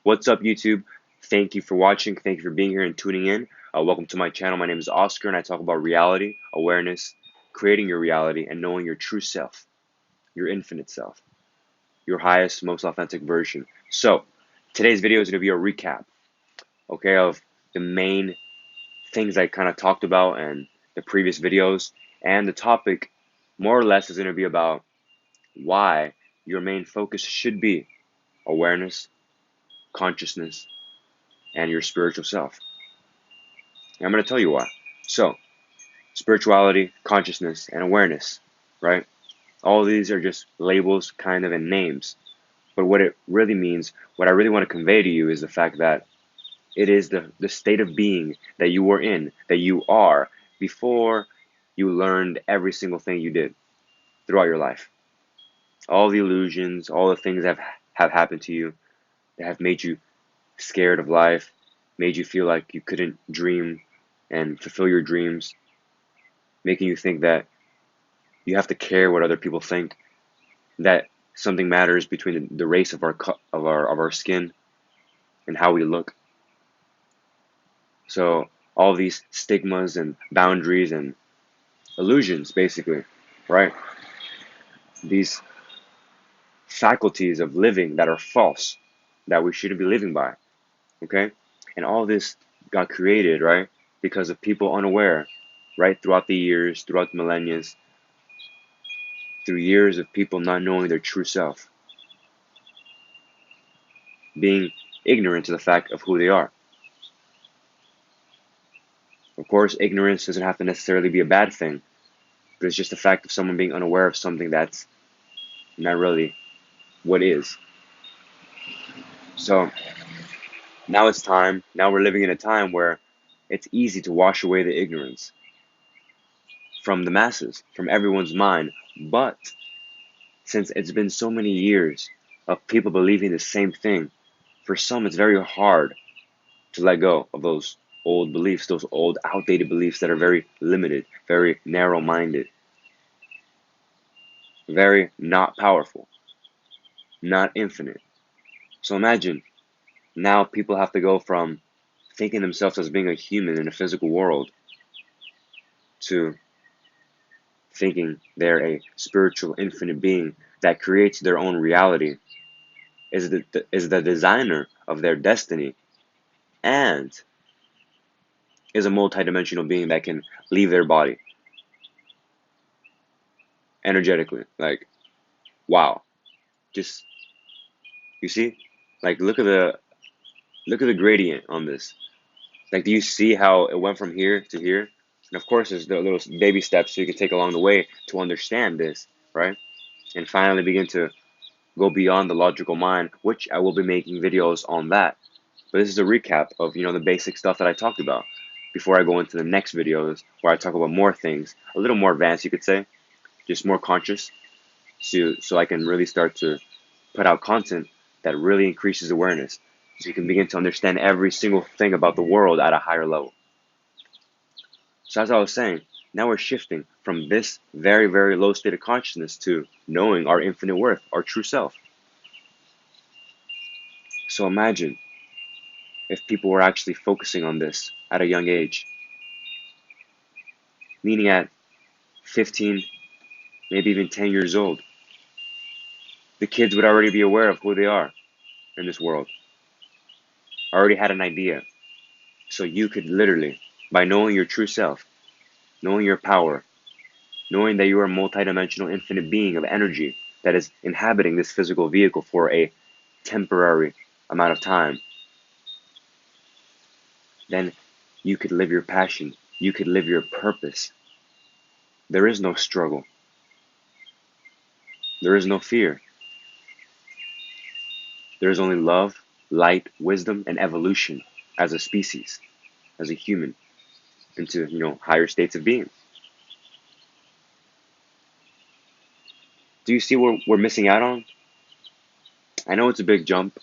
What's up, YouTube? Thank you for watching. Thank you for being here and tuning in. Welcome to my channel. My name is Oscar, and I talk about reality, awareness, creating your reality, and knowing your true self, your infinite self, your highest, most authentic version. So, today's video is going to be a recap, okay, of the main things I kind of talked about in the previous videos. And the topic, more or less, is going to be about why your main focus should be awareness, consciousness, and your spiritual self. And I'm going to tell you why. So, spirituality, consciousness, and awareness, right? All of these are just labels, kind of, and names. But what it really means, what I really want to convey to you is the fact that it is the state of being that you were in, that you are, before you learned every single thing you did throughout your life. All the illusions, all the things that have happened to you that have made you scared of life, made you feel like you couldn't dream and fulfill your dreams, making you think that you have to care what other people think, that something matters between the race of our skin and how we look. So all these stigmas and boundaries and illusions, basically, right? These faculties of living that are false, that we shouldn't be living by, okay? And all this got created, right, because of people unaware, right, throughout the years, throughout the millennia, through years of people not knowing their true self, being ignorant to the fact of who they are. Of course, ignorance doesn't have to necessarily be a bad thing, but it's just the fact of someone being unaware of something that's not really what is. So now it's time, now we're living in a time where it's easy to wash away the ignorance from the masses, from everyone's mind. But since it's been so many years of people believing the same thing, for some it's very hard to let go of those old beliefs, those old outdated beliefs that are very limited, very narrow-minded, very not powerful, not infinite. So imagine now people have to go from thinking themselves as being a human in a physical world to thinking they're a spiritual infinite being that creates their own reality, is the designer of their destiny, and is a multidimensional being that can leave their body energetically. Like, wow. Just, you see? Like, look at the gradient on this. Like, do you see how it went from here to here? And of course, there's the little baby steps so you can take along the way to understand this, right? And finally begin to go beyond the logical mind, which I will be making videos on that. But this is a recap of, the basic stuff that I talked about before I go into the next videos where I talk about more things, a little more advanced, you could say, just more conscious, so I can really start to put out content that really increases awareness, so you can begin to understand every single thing about the world at a higher level. So as I was saying, now we're shifting from this very, very low state of consciousness to knowing our infinite worth, our true self. So imagine if people were actually focusing on this at a young age, meaning at 15, maybe even 10 years old. The kids would already be aware of who they are in this world, already had an idea. So you could literally, by knowing your true self, knowing your power, knowing that you are a multidimensional infinite being of energy that is inhabiting this physical vehicle for a temporary amount of time, then you could live your passion. You could live your purpose. There is no struggle. There is no fear. There is only love, light, wisdom, and evolution as a species, as a human, into, higher states of being. Do you see what we're missing out on? I know it's a big jump,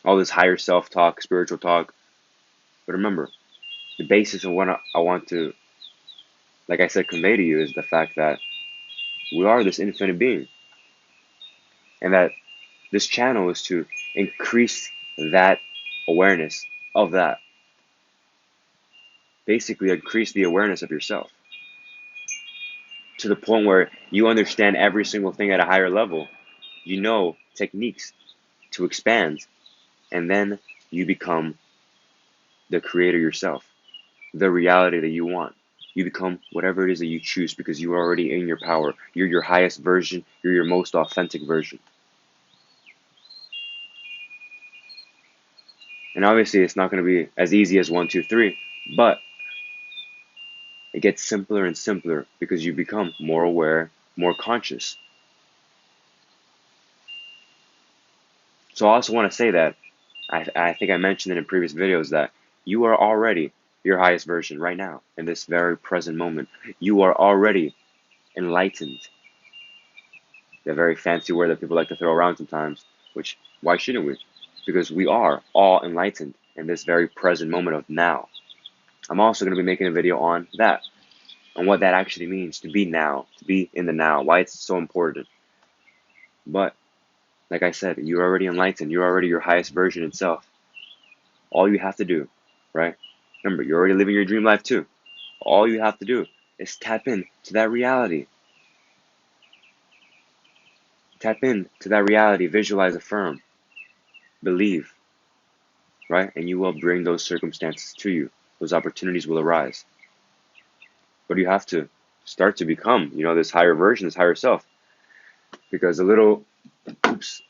all this higher self-talk, spiritual talk, but remember, the basis of what I want to, like I said, convey to you is the fact that we are this infinite being, and that This channel is to increase that awareness of that. Basically, increase the awareness of yourself to the point where you understand every single thing at a higher level. You know techniques to expand, and then you become the creator yourself, the reality that you want. You become whatever it is that you choose because you are already in your power. You're your highest version. You're your most authentic version. And obviously, it's not going to be as easy as 1, 2, 3, but it gets simpler and simpler because you become more aware, more conscious. So I also want to say that I think I mentioned it in previous videos that you are already your highest version right now in this very present moment. You are already enlightened. The very fancy word that people like to throw around sometimes, which why shouldn't we? Because we are all enlightened in this very present moment of now. I'm also going to be making a video on that, on what that actually means to be now, to be in the now, why it's so important. But like I said, you're already enlightened. You're already your highest version itself. All you have to do, right? Remember, you're already living your dream life too. All you have to do is tap in to that reality. Tap in to that reality. Visualize, affirm, believe, right? And you will bring those circumstances to you. Those opportunities will arise. But you have to start to become, this higher version, this higher self. Because oops,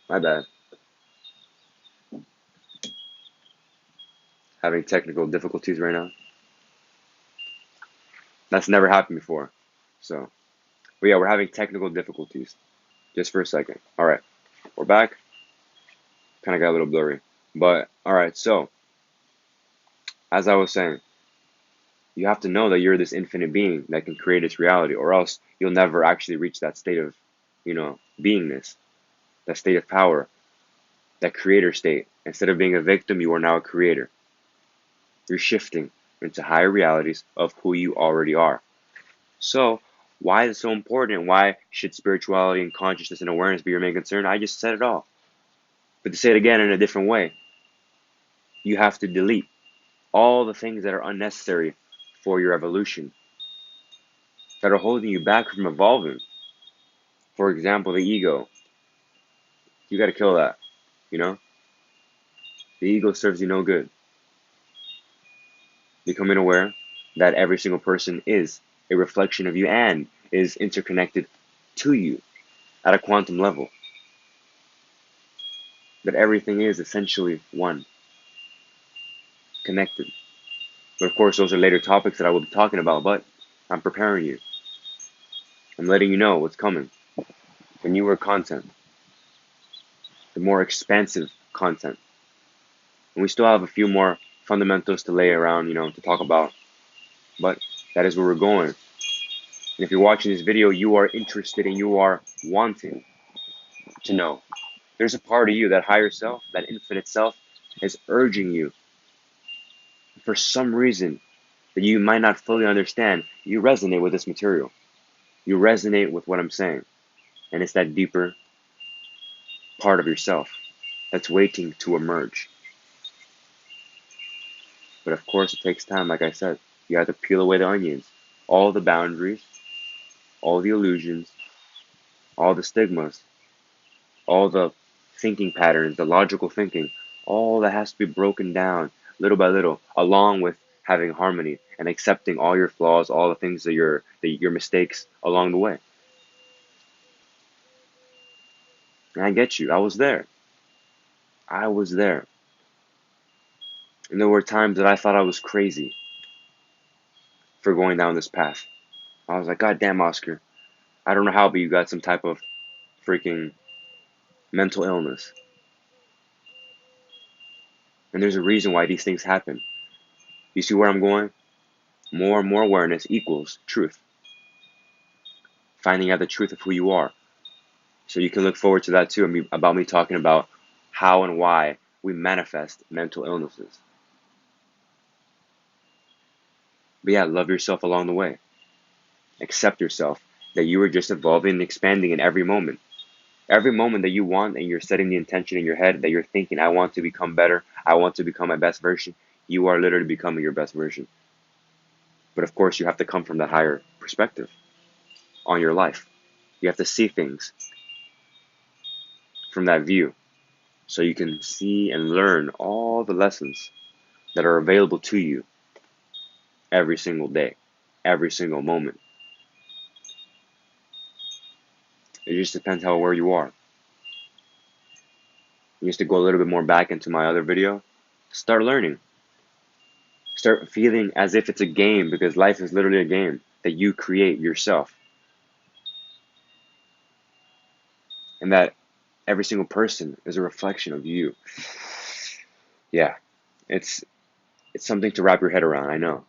my bad. Having technical difficulties right now. That's never happened before. But yeah, we're having technical difficulties. Just for a second. All right, we're back. Kind of got a little blurry. But all right, so as I was saying, you have to know that you're this infinite being that can create its reality, or else you'll never actually reach that state of, beingness, that state of power, that creator state. Instead of being a victim, you are now a creator. You're shifting into higher realities of who you already are. So, why is it so important? Why should spirituality and consciousness and awareness be your main concern? I just said it all. But to say it again in a different way, you have to delete all the things that are unnecessary for your evolution, that are holding you back from evolving. For example, the ego. You got to kill that, you know? The ego serves you no good. Becoming aware that every single person is a reflection of you and is interconnected to you at a quantum level. That everything is essentially one, connected. But of course, those are later topics that I will be talking about, but I'm preparing you. I'm letting you know what's coming. The newer content, the more expansive content. And we still have a few more fundamentals to lay around, to talk about. But that is where we're going. And if you're watching this video, you are interested and you are wanting to know. There's a part of you, that higher self, that infinite self, is urging you. For some reason that you might not fully understand, you resonate with this material. You resonate with what I'm saying. And it's that deeper part of yourself that's waiting to emerge. But of course, it takes time, like I said. You have to peel away the onions. All the boundaries, all the illusions, all the stigmas, all the thinking patterns, the logical thinking, all that has to be broken down little by little, along with having harmony and accepting all your flaws, all the things that your mistakes along the way. And I get you. I was there. I was there. And there were times that I thought I was crazy for going down this path. I was like, God damn, Oscar. I don't know how, but you got some type of freaking mental illness. And there's a reason why these things happen. You see where I'm going? More and more awareness equals truth. Finding out the truth of who you are. So you can look forward to that too, about me talking about how and why we manifest mental illnesses. But yeah, love yourself along the way. Accept yourself, that you are just evolving and expanding in every moment. Every moment that you want and you're setting the intention in your head that you're thinking, I want to become better, I want to become my best version, you are literally becoming your best version. But of course, you have to come from that higher perspective on your life. You have to see things from that view so you can see and learn all the lessons that are available to you every single day, every single moment. It just depends how where you are. Just to go a little bit more back into my other video, start learning. Start feeling as if it's a game, because life is literally a game that you create yourself. And that every single person is a reflection of you. Yeah, it's something to wrap your head around, I know.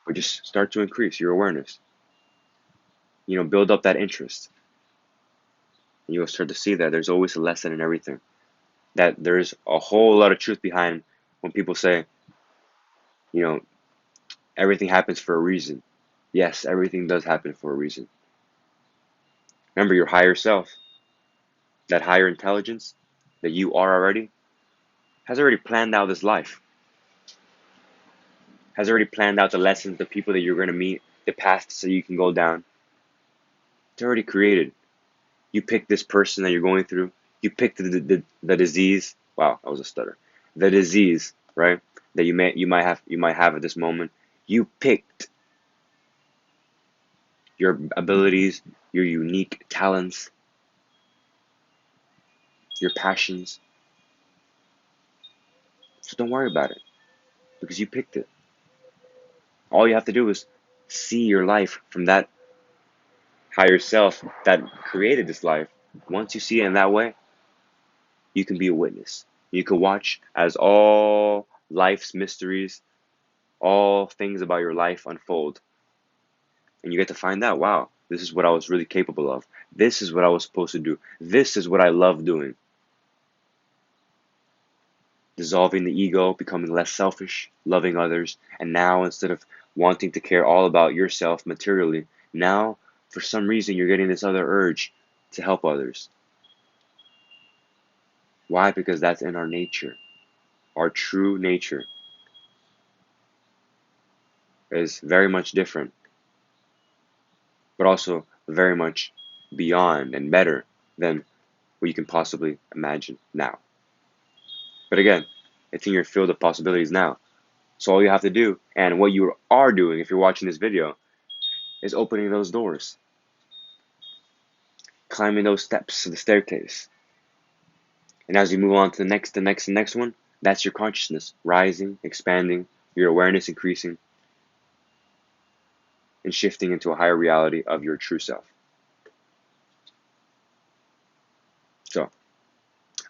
But just start to increase your awareness. Build up that interest. And you'll start to see that there's always a lesson in everything. That there's a whole lot of truth behind when people say, you know, everything happens for a reason. Yes, everything does happen for a reason. Remember, your higher self, that higher intelligence that you are already, has already planned out this life, has already planned out the lessons, the people that you're going to meet, the paths that you can go down. It's already created. You pick this person that you're going through. You pick the disease. Wow, that was a stutter. The disease, right? That you might have at this moment. You picked your abilities, your unique talents, your passions. So don't worry about it, because you picked it. All you have to do is see your life from that higher self that created this life. Once you see it in that way, you can be a witness. You can watch as all life's mysteries, all things about your life unfold. And you get to find out, wow, this is what I was really capable of. This is what I was supposed to do. This is what I love doing. Dissolving the ego, becoming less selfish, loving others. And now, instead of wanting to care all about yourself materially, now, for some reason, you're getting this other urge to help others. Why? Because that's in our nature. Our true nature is very much different, but also very much beyond and better than what you can possibly imagine now. But again, it's in your field of possibilities now. So all you have to do, and what you are doing if you're watching this video, is opening those doors, climbing those steps to the staircase. And as you move on to the next one, that's your consciousness rising, expanding, your awareness increasing, and shifting into a higher reality of your true self. So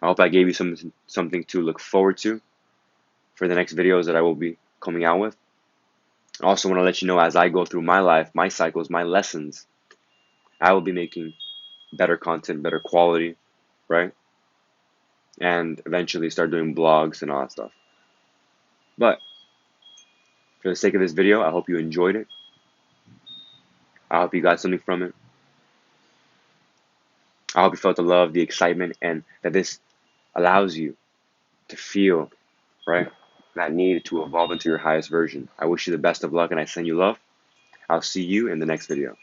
I hope I gave you something to look forward to for the next videos that I will be coming out with. I also want to let you know, as I go through my life, my cycles, my lessons, I will be making better content, better quality, right? And eventually start doing blogs and all that stuff. But for the sake of this video, I hope you enjoyed it. I hope you got something from it. I hope you felt the love, the excitement, and that this allows you to feel, right, that need to evolve into your highest version. I wish you the best of luck, and I send you love. I'll see you in the next video.